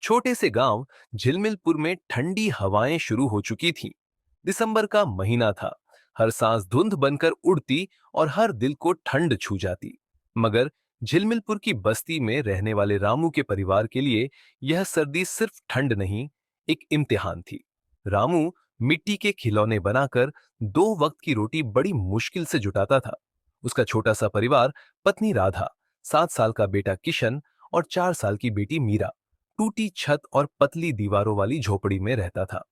छोटे से गांव झिलमिलपुर में ठंडी हवाएं शुरू हो चुकी थीं। दिसंबर का महीना था। हर सांस धुंध बनकर उड़ती और हर दिल को ठंड छू जाती। मगर झिलमिलपुर की बस्ती में रहने वाले रामू के परिवार के लिए यह सर्दी सिर्फ ठंड नहीं, एक इम्तिहान थी। रामू मिट्टी के खिलौने बनाकर 2 वक्त की रोटी बड़ी मुश्किल से जुटाता था। उसका छोटा सा परिवार, पत्नी राधा, 7 साल का बेटा किशन और 4 साल की बेटी मीरा, टूटी छत और पतली दीवारों वाली झोपड़ी में रहता था।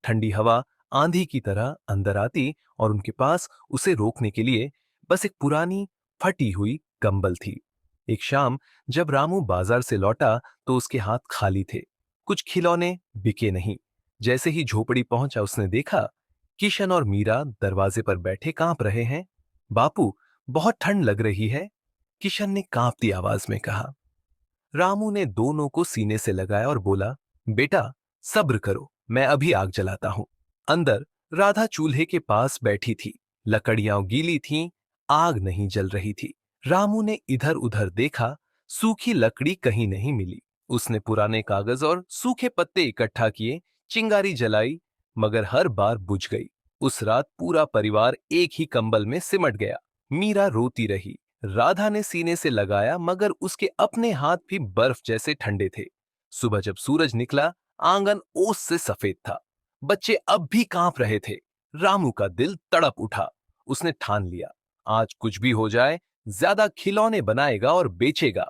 ठंडी हवा आंधी की तरह अंदर आती और उनके पास उसे रोकने के लिए बस एक पुरानी फटी हुई कंबल थी। एक शाम जब रामू बाजार से लौटा तो उसके हाथ खाली थे। कुछ खिलौने बिके नहीं। जैसे ही झोपड़ी पहुंचा उसने देखा, किशन और मीरा दरवाजे पर बैठे कांप रहे हैं। बापू, बहुत ठंड लग रही है, किशन ने कांपती आवाज में कहा। रामू ने दोनों को सीने से लगाया और बोला, बेटा सब्र करो, मैं अभी आग जलाता हूं। अंदर राधा चूल्हे के पास बैठी थी। लकड़ियां गीली थीं, आग नहीं जल रही थी। रामू ने इधर उधर देखा, सूखी लकड़ी कहीं नहीं मिली। उसने पुराने कागज और सूखे पत्ते इकट्ठा किए, चिंगारी जलाई, मगर हर बार बुझ गई। उस रात पूरा परिवार एक ही कंबल में सिमट गया। मीरा रोती रही। राधा ने सीने से लगाया, मगर उसके अपने हाथ भी बर्फ जैसे ठंडे थे। सुबह जब सूरज निकला, आंगन ओस से सफेद था। बच्चे अब भी कांप रहे थे। रामू का दिल तड़प उठा। उसने ठान लिया, आज कुछ भी हो जाए, ज्यादा खिलौने बनाएगा और बेचेगा।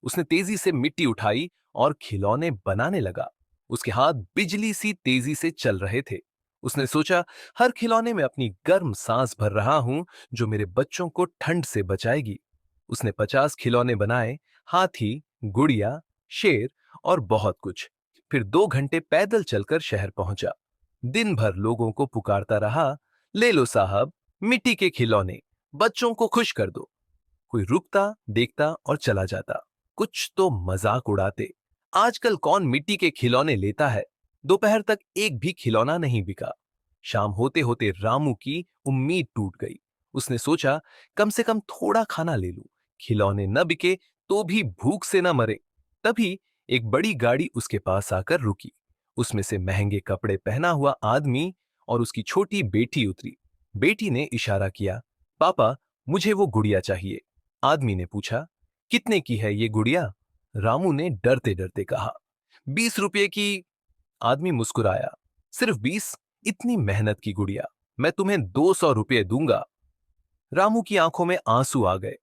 उसने तेजी से मिट्टी उठाई और खिलौने बनाने लगा। उसके हाथ बिजली सी तेजी से चल रहे थे। उसने सोचा, हर खिलौने में अपनी गर्म सांस भर रहा हूं, जो मेरे बच्चों को ठंड से बचाएगी। उसने 50 खिलौने बनाए, हाथी, गुड़िया, शेर और बहुत कुछ। फिर 2 घंटे पैदल चलकर शहर पहुंचा। दिन भर लोगों को पुकारता रहा, ले लो साहब, मिट्टी के खिलौने, बच्चों को खुश कर दो। कोई रुकता, देखता और चला जाता। कुछ तो मजाक उड़ाते। आजकल कौन मिट्टी के खिलौने लेता है। दोपहर तक एक भी खिलौना नहीं बिका। शाम होते होते रामू की उम्मीद टूट गई। उसने सोचा, कम से कम थोड़ा खाना ले लूं, खिलौने न बिके तो भी भूख से न मरे। तभी एक बड़ी गाड़ी उसके पास आकर रुकी। उसमें से महंगे कपड़े पहना हुआ आदमी और उसकी छोटी बेटी उतरी। बेटी ने इशारा किया, पापा, मुझे वो गुड़िया चाहिए। आदमी ने पूछा, कितने की है ये गुड़िया? रामू ने डरते डरते कहा, 20 रुपये की। आदमी मुस्कुराया, सिर्फ 20? इतनी मेहनत की गुड़िया, मैं तुम्हें 200 रुपये दूंगा। रामू की आंखों में आंसू आ गए।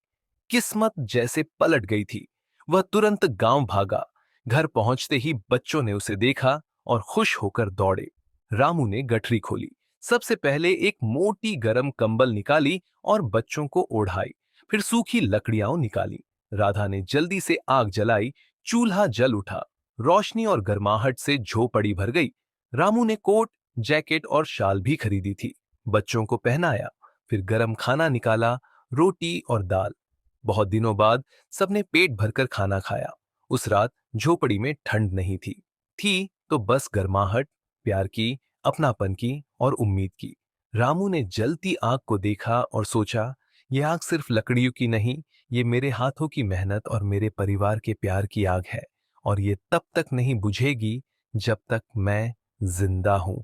किस्मत जैसे पलट गई थी। वह तुरंत गांव भागा। घर पहुंचते ही बच्चों ने उसे देखा और खुश होकर दौड़े। रामू ने गठरी खोली। सबसे पहले एक मोटी गरम कंबल निकाली और बच्चों को ओढ़ाई। फिर सूखी लकड़ियां निकाली। राधा ने जल्दी से आग जलाई। चूल्हा जल उठा। रोशनी और गर्माहट से झोपड़ी भर गई। रामू ने कोट, जैकेट और शाल भी खरीदी थी। बच्चों को पहनाया। फिर गरम खाना निकाला, रोटी और दाल। बहुत दिनों बाद सबने पेट भरकर खाना खाया। उस रात झोपड़ी में ठंड नहीं थी तो बस गर्माहट, प्यार की, अपनापन की और उम्मीद की। रामू ने जलती आग को देखा और सोचा, यह आग सिर्फ लकड़ियों की नहीं, ये मेरे हाथों की मेहनत और मेरे परिवार के प्यार की आग है। और ये तब तक नहीं बुझेगी जब तक मैं जिंदा हूं।